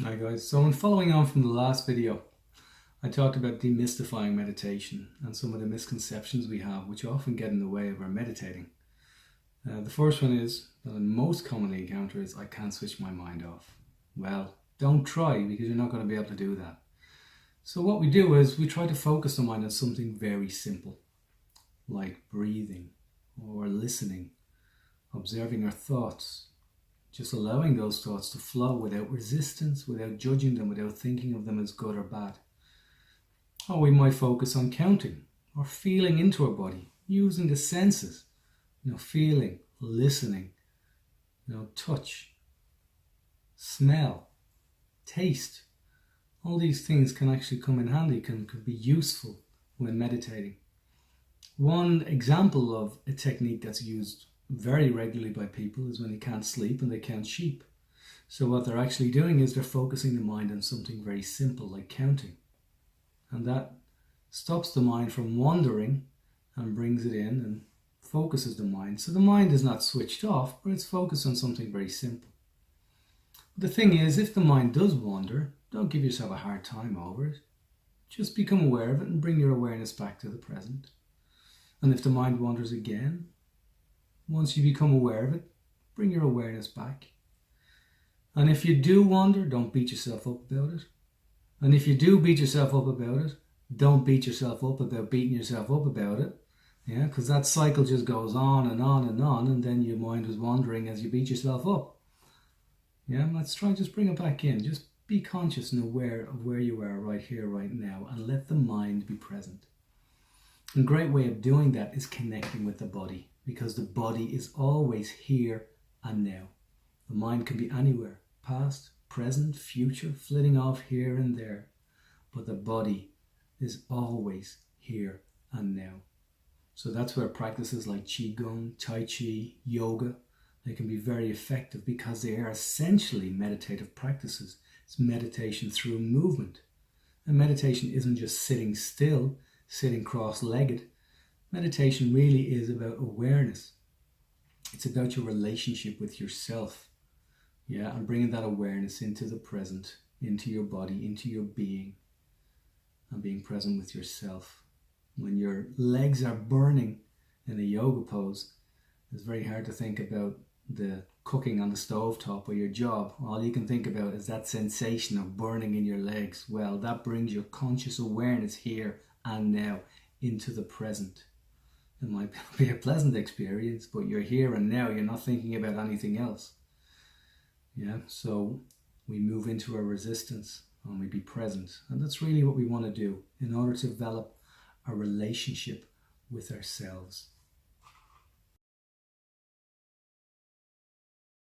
Hi guys, so in following on from the last video, I talked about demystifying meditation and some of the misconceptions we have which often get in the way of our meditating. The first one is that I most commonly encounter is I can't switch my mind off. Well, don't try because you're not going to be able to do that. So what we do is we try to focus the mind on something very simple, like breathing or listening, observing our thoughts, just allowing those thoughts to flow without resistance, without judging them, without thinking of them as good or bad. Or we might focus on counting or feeling into our body, using the senses, feeling, listening, touch, smell, taste. All these things can actually come in handy, can be useful when meditating. One example of a technique that's used very regularly by people is when they can't sleep and they count sheep. So what they're actually doing is they're focusing the mind on something very simple like counting. And that stops the mind from wandering and brings it in and focuses the mind. So the mind is not switched off, but it's focused on something very simple. But the thing is, if the mind does wander, don't give yourself a hard time over it. Just become aware of it and bring your awareness back to the present. And if the mind wanders again, once you become aware of it, bring your awareness back. And if you do wander, don't beat yourself up about it. And if you do beat yourself up about it, don't beat yourself up about beating yourself up about it. Yeah, because that cycle just goes on and on and on, and then your mind was wandering as you beat yourself up. Yeah, let's try and just bring it back in. Just be conscious and aware of where you are right here, right now, and let the mind be present. A great way of doing that is connecting with the body, because the body is always here and now. The mind can be anywhere, past, present, future, flitting off here and there. But the body is always here and now. So that's where practices like Qigong, Tai Chi, yoga, they can be very effective because they are essentially meditative practices. It's meditation through movement. And meditation isn't just sitting still, sitting cross-legged. Meditation really is about awareness. It's about your relationship with yourself. Yeah, and bringing that awareness into the present, into your body, into your being, and being present with yourself. When your legs are burning in a yoga pose, it's very hard to think about the cooking on the stovetop or your job. All you can think about is that sensation of burning in your legs. Well, that brings your conscious awareness here and now into the present. It might be a pleasant experience, but you're here and now. You're not thinking about anything else. Yeah, so we move into our resistance and we be present. And that's really what we want to do in order to develop a relationship with ourselves.